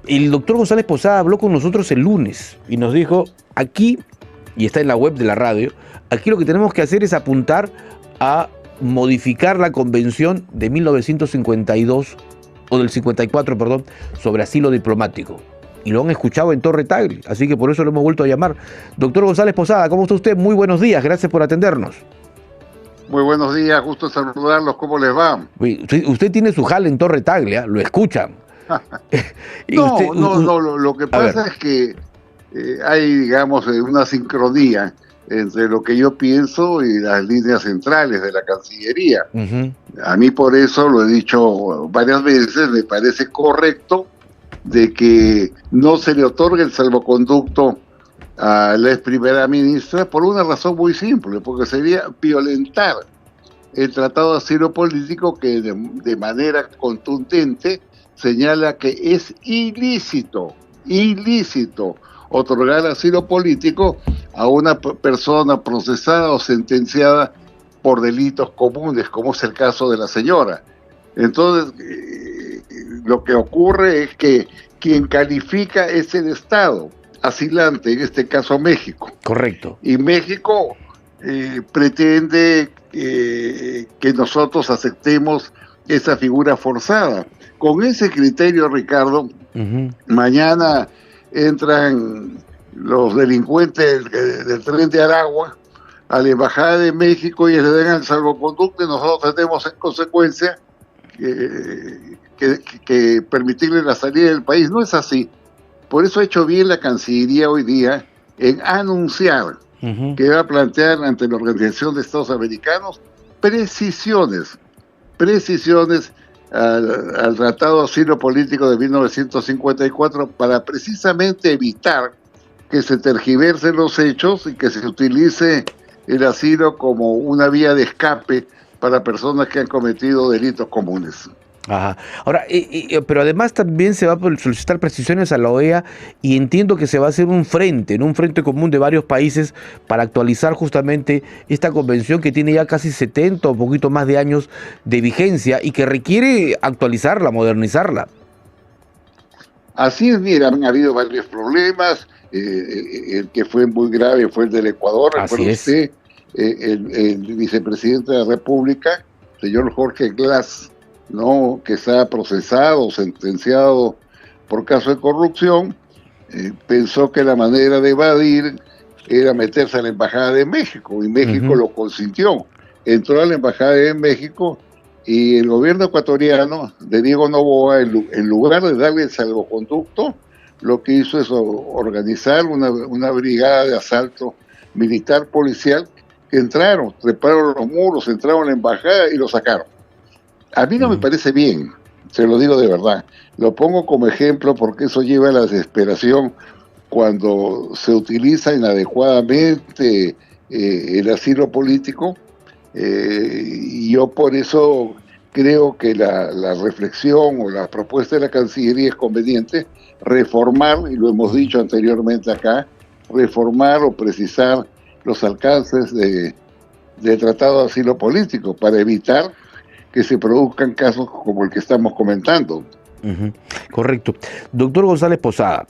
El doctor González Posada habló con nosotros el lunes y nos dijo, aquí, y está en la web de la radio, aquí lo que tenemos que hacer es apuntar a modificar la convención de 1952, o del 54, perdón, sobre asilo diplomático. Y lo han escuchado en Torre Tagle, así que por eso lo hemos vuelto a llamar. Doctor González Posada, ¿cómo está usted? Muy buenos días, gracias por atendernos. Muy buenos días, gusto saludarlos, ¿cómo les va? Usted tiene su jale en Torre Tagle, ¿eh? Lo escuchan. Lo que pasa es que hay, digamos, una sincronía entre lo que yo pienso y las líneas centrales de la Cancillería. A mí por eso, lo he dicho varias veces, me parece correcto de que no se le otorgue el salvoconducto a la ex primera ministra por una razón muy simple, porque sería violentar el Tratado de Asilo Político que de manera contundente señala que es ilícito otorgar asilo político a una persona procesada o sentenciada por delitos comunes, como es el caso de la señora. Entonces, lo que ocurre es que quien califica es el Estado asilante, en este caso México. Correcto. Y México pretende que nosotros aceptemos esa figura forzada. Con ese criterio, Ricardo, mañana entran los delincuentes del Tren de Aragua a la Embajada de México y les dan el salvoconducto y nosotros tenemos en consecuencia que permitirle la salida del país. No es así. Por eso ha hecho bien la Cancillería hoy día en anunciar que va a plantear ante la Organización de Estados Americanos precisiones al Tratado de Asilo Político de 1954 para precisamente evitar que se tergiversen los hechos y que se utilice el asilo como una vía de escape para personas que han cometido delitos comunes. Ajá. Ahora, pero además también se va a solicitar precisiones a la OEA y entiendo que se va a hacer un frente común de varios países para actualizar justamente esta convención que tiene ya casi 70 o un poquito más de años de vigencia y que requiere actualizarla, modernizarla. Así es, mira, han habido varios problemas, el que fue muy grave fue el del Ecuador, Así es. usted, el vicepresidente de la República, señor Jorge Glass, ¿no?, que está procesado, sentenciado por caso de corrupción, pensó que la manera de evadir era meterse a la Embajada de México, y México lo consintió. Entró a la Embajada de México y el gobierno ecuatoriano de Diego Noboa, en lugar de darle el salvoconducto, lo que hizo es organizar una brigada de asalto militar policial que entraron, treparon los muros, entraron a la embajada y lo sacaron. A mí no me parece bien, se lo digo de verdad. Lo pongo como ejemplo porque eso lleva a la desesperación cuando se utiliza inadecuadamente el asilo político. Y yo por eso creo que la reflexión o la propuesta de la Cancillería es conveniente reformar, y lo hemos dicho anteriormente acá, reformar o precisar los alcances del Tratado de Asilo Político para evitar que se produzcan casos como el que estamos comentando. Correcto. Doctor González Posada,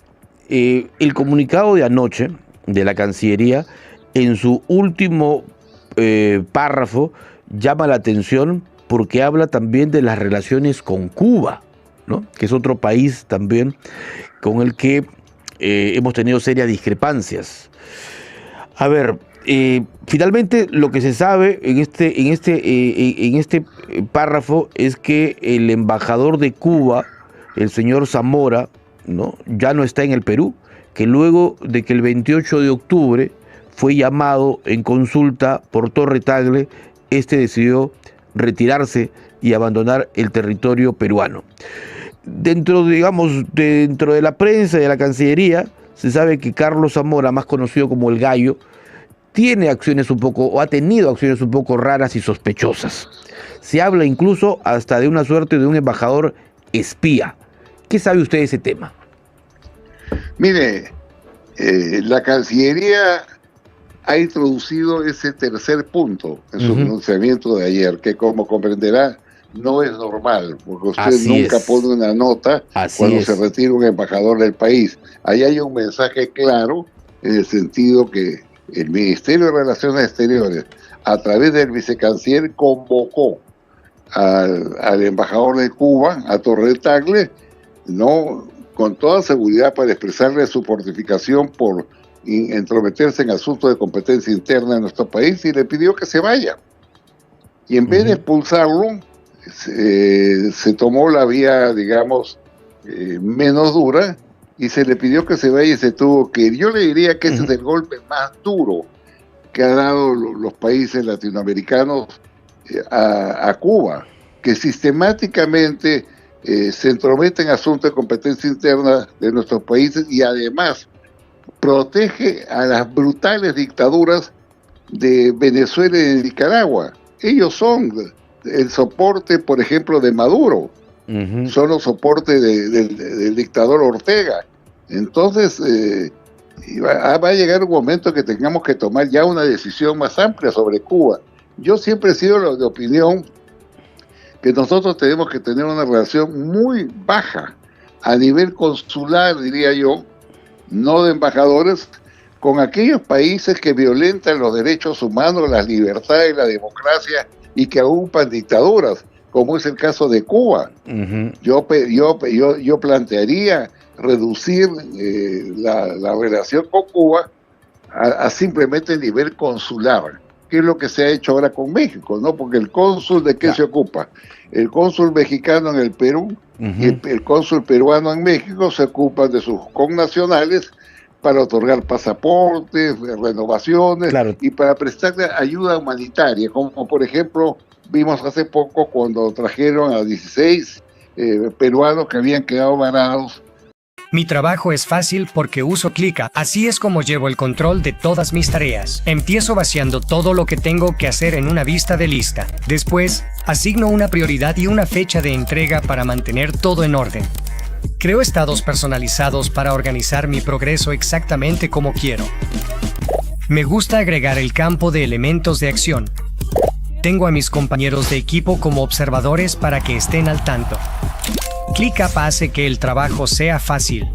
el comunicado de anoche de la Cancillería, en su último párrafo, llama la atención porque habla también de las relaciones con Cuba, ¿no?, que es otro país también con el que hemos tenido serias discrepancias. A ver, finalmente lo que se sabe en este párrafo es que el embajador de Cuba, el señor Zamora, ¿no?, ya no está en el Perú, que luego de que el 28 de octubre fue llamado en consulta por Torre Tagle, decidió retirarse y abandonar el territorio peruano. Dentro de la prensa y de la Cancillería, se sabe que Carlos Zamora, más conocido como el Gallo, tiene acciones ha tenido acciones un poco raras y sospechosas. Se habla incluso hasta de una suerte de un embajador espía. ¿Qué sabe usted de ese tema? Mire, la Cancillería ha introducido ese tercer punto en su pronunciamiento de ayer, que como comprenderá no es normal, porque usted Así nunca es. pone una nota Así cuando es. se retira un embajador del país. Ahí hay un mensaje claro en el sentido que el Ministerio de Relaciones Exteriores, a través del vicecanciller, convocó al embajador de Cuba, a Torres Tagle, no, con toda seguridad, para expresarle su fortificación por entrometerse en asuntos de competencia interna de nuestro país, y le pidió que se vaya. Y en vez de expulsarlo, se tomó la vía, digamos, menos dura, y se le pidió que se vaya y se tuvo que ir. Yo le diría que ese es el golpe más duro que han dado los países latinoamericanos a Cuba, que sistemáticamente se entromete en asuntos de competencia interna de nuestros países y además protege a las brutales dictaduras de Venezuela y de Nicaragua. Ellos son el soporte, por ejemplo, de Maduro, son los soportes del dictador Ortega. Entonces, va a llegar un momento que tengamos que tomar ya una decisión más amplia sobre Cuba. Yo siempre he sido de opinión que nosotros tenemos que tener una relación muy baja a nivel consular, diría yo, no de embajadores, con aquellos países que violentan los derechos humanos, las libertades, la democracia y que ocupan dictaduras, como es el caso de Cuba. Yo plantearía reducir la relación con Cuba a simplemente nivel consular, que es lo que se ha hecho ahora con México, ¿no? Porque el cónsul, ¿de qué se ocupa? El cónsul mexicano en el Perú y el cónsul peruano en México se ocupan de sus connacionales para otorgar pasaportes, renovaciones, y para prestarle ayuda humanitaria, como por ejemplo vimos hace poco cuando trajeron a 16 peruanos que habían quedado varados. Mi trabajo es fácil porque uso Clica. Así es como llevo el control de todas mis tareas. Empiezo vaciando todo lo que tengo que hacer en una vista de lista. Después, asigno una prioridad y una fecha de entrega para mantener todo en orden. Creo estados personalizados para organizar mi progreso exactamente como quiero. Me gusta agregar el campo de elementos de acción. Tengo a mis compañeros de equipo como observadores para que estén al tanto. ClickUp hace que el trabajo sea fácil.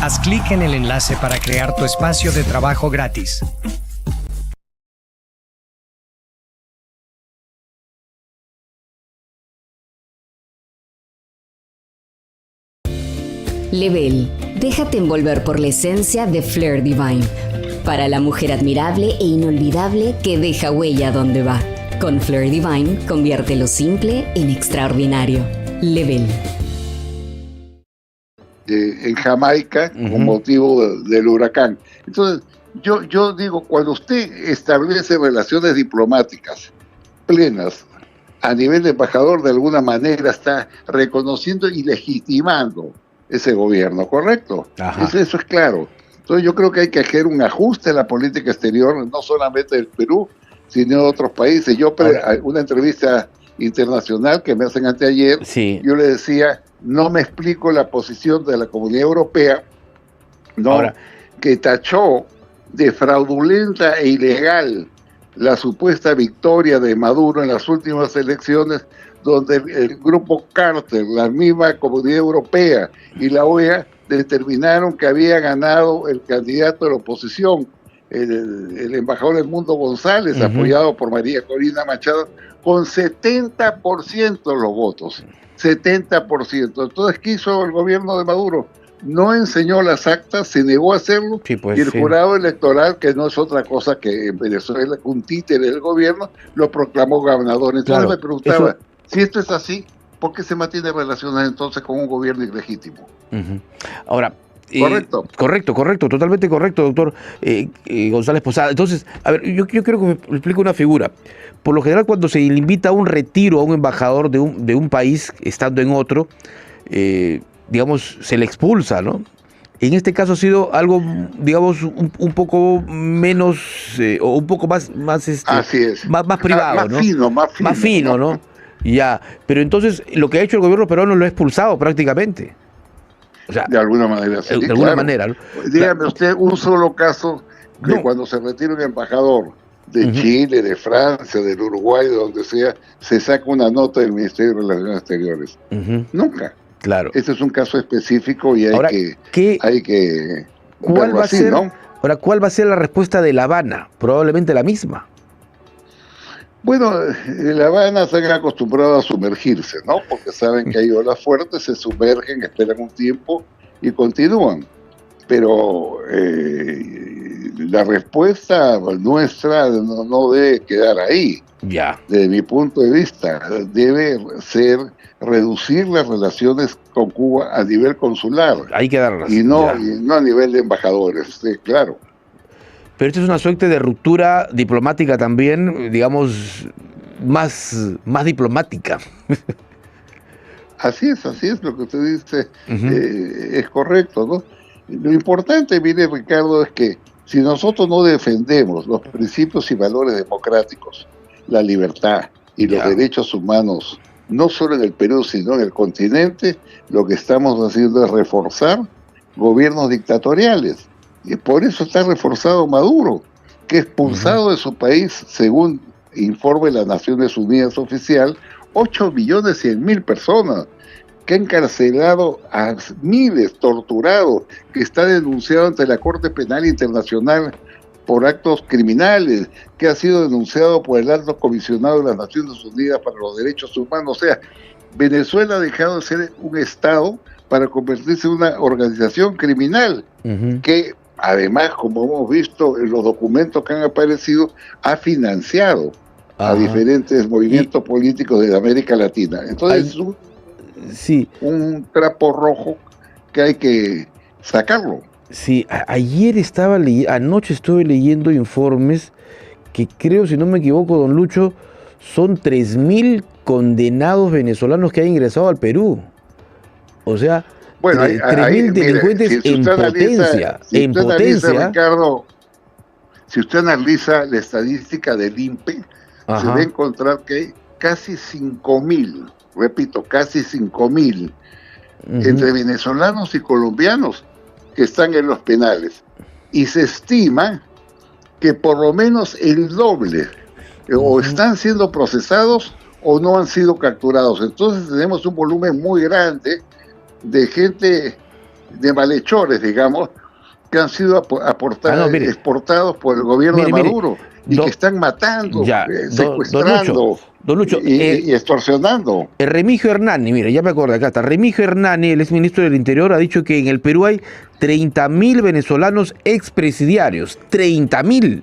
Haz clic en el enlace para crear tu espacio de trabajo gratis. Level. Déjate envolver por la esencia de Fleur Divine. Para la mujer admirable e inolvidable que deja huella donde va. Con Fleur Divine, convierte lo simple en extraordinario. Level. En Jamaica, con motivo del huracán. Entonces, yo digo, cuando usted establece relaciones diplomáticas plenas a nivel de embajador, de alguna manera está reconociendo y legitimando ese gobierno, ¿correcto? Eso es claro. Entonces yo creo que hay que hacer un ajuste en la política exterior, no solamente del Perú, sino de otros países. Una entrevista internacional que me hacen anteayer, yo le decía, no me explico la posición de la Comunidad Europea, que tachó de fraudulenta e ilegal la supuesta victoria de Maduro en las últimas elecciones, donde el grupo Carter, la misma Comunidad Europea y la OEA determinaron que había ganado el candidato de la oposición, el embajador Edmundo González, apoyado por María Corina Machado, con 70% de los votos. 70%. Entonces, ¿qué hizo el gobierno de Maduro? No enseñó las actas, se negó a hacerlo, y el jurado electoral, que no es otra cosa que en Venezuela un títere del gobierno, lo proclamó ganador. Entonces me preguntaba, si esto es así, ¿por qué se mantiene relaciones entonces con un gobierno ilegítimo? Ahora, Correcto. Correcto, totalmente correcto, doctor González Posada. Entonces, a ver, yo quiero que me explique una figura. Por lo general, cuando se le invita a un retiro a un embajador de un país, estando en otro, digamos, se le expulsa, ¿no? En este caso ha sido algo, digamos, un poco menos, o un poco más así es. más privado, ¿no? Más fino, ¿no? Ya, pero entonces lo que ha hecho el gobierno peruano lo ha expulsado prácticamente. O sea, de alguna manera. Sí, de alguna manera, ¿no? Dígame usted un solo caso de cuando se retira un embajador de Chile, de Francia, del Uruguay, de donde sea, se saca una nota del Ministerio de Relaciones Exteriores. Nunca. Claro. Este es un caso específico y Ahora, hay que ¿cuál verlo va así, a ser, ¿no? Ahora, ¿cuál va a ser la respuesta de La Habana? Probablemente la misma. Bueno, en La Habana se han acostumbrado a sumergirse, ¿no? Porque saben que hay olas fuertes, se sumergen, esperan un tiempo y continúan. Pero la respuesta nuestra no debe quedar ahí. Ya. Desde mi punto de vista, debe ser reducir las relaciones con Cuba a nivel consular. Hay que darlas. Y no a nivel de embajadores, claro. Pero esto es una suerte de ruptura diplomática también, digamos, más diplomática. Así es lo que usted dice, es correcto, ¿no? Lo importante, mire, Ricardo, es que si nosotros no defendemos los principios y valores democráticos, la libertad y los derechos humanos, no solo en el Perú, sino en el continente, lo que estamos haciendo es reforzar gobiernos dictatoriales. Y por eso está reforzado Maduro, que expulsado de su país, según informe de las Naciones Unidas oficial, 8.100.000 personas, que ha encarcelado a miles, torturado, que está denunciado ante la Corte Penal Internacional por actos criminales, que ha sido denunciado por el Alto Comisionado de las Naciones Unidas para los Derechos Humanos. O sea, Venezuela ha dejado de ser un Estado para convertirse en una organización criminal, que además, como hemos visto en los documentos que han aparecido, ha financiado a diferentes movimientos políticos de América Latina. Entonces, un trapo rojo que hay que sacarlo. Sí, anoche estuve leyendo informes que creo, si no me equivoco, don Lucho, son 3.000 condenados venezolanos que han ingresado al Perú. O sea, bueno, 3.000 delincuentes en potencia. Ricardo, si usted analiza la estadística del INPE, se va a encontrar que hay casi 5.000, repito, casi 5.000 entre venezolanos y colombianos que están en los penales. Y se estima que por lo menos el doble o están siendo procesados o no han sido capturados. Entonces tenemos un volumen muy grande de gente, de malhechores, digamos, que han sido exportados por el gobierno de Maduro y que están matando, secuestrando don Lucho, y extorsionando. Remigio Hernani, mire, ya me acuerdo, acá está. Remigio Hernani, el exministro del Interior, ha dicho que en el Perú hay 30.000 venezolanos expresidiarios. 30.000.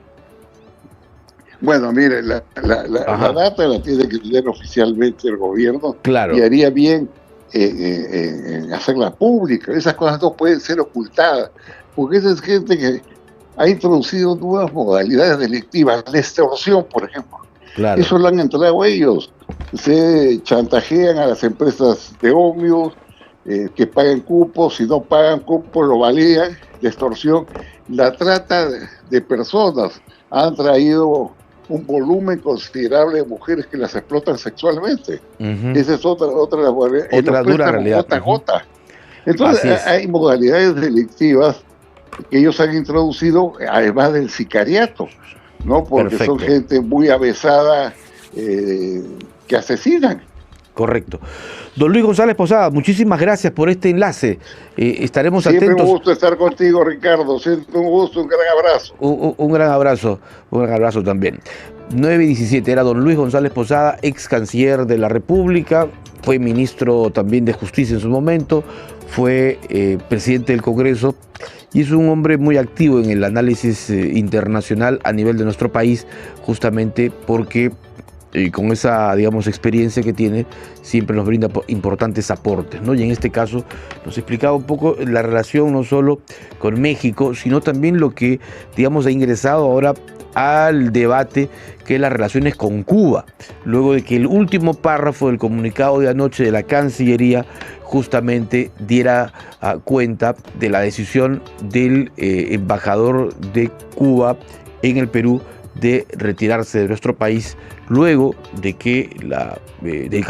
Bueno, mire, la data la tiene que tener oficialmente el gobierno. Claro. Y haría bien en hacerla pública. Esas cosas no pueden ser ocultadas, porque esa es gente que ha introducido nuevas modalidades delictivas, la extorsión, por ejemplo. Claro. Eso lo han entrado ellos. Se chantajean a las empresas de ómnibus que paguen cupos, si no pagan cupos lo balean, la extorsión. La trata de personas han traído un volumen considerable de mujeres que las explotan sexualmente. Esa es otra dura realidad. Gota a gota. Entonces hay modalidades delictivas que ellos han introducido, además del sicariato, ¿no? Porque son gente muy avesada que asesinan. Correcto. Don Luis González Posada, muchísimas gracias por este enlace. Estaremos atentos. Siempre un gusto estar contigo, Ricardo. Siempre un gusto, un gran abrazo. Un gran abrazo también. 9:17, era don Luis González Posada, ex canciller de la República, fue ministro también de Justicia en su momento, fue presidente del Congreso y es un hombre muy activo en el análisis internacional a nivel de nuestro país, justamente porque con esa, digamos, experiencia que tiene, siempre nos brinda importantes aportes, ¿no? Y en este caso nos explicaba un poco la relación no solo con México, sino también lo que, digamos, ha ingresado ahora al debate, que es las relaciones con Cuba, luego de que el último párrafo del comunicado de anoche de la Cancillería justamente diera cuenta de la decisión del embajador de Cuba en el Perú de retirarse de nuestro país, luego de que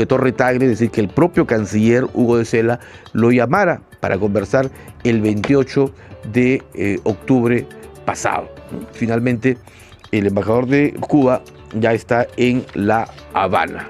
Torre Tagle, es decir, que el propio canciller Hugo de Sela lo llamara para conversar el 28 de octubre pasado. Finalmente, el embajador de Cuba ya está en La Habana.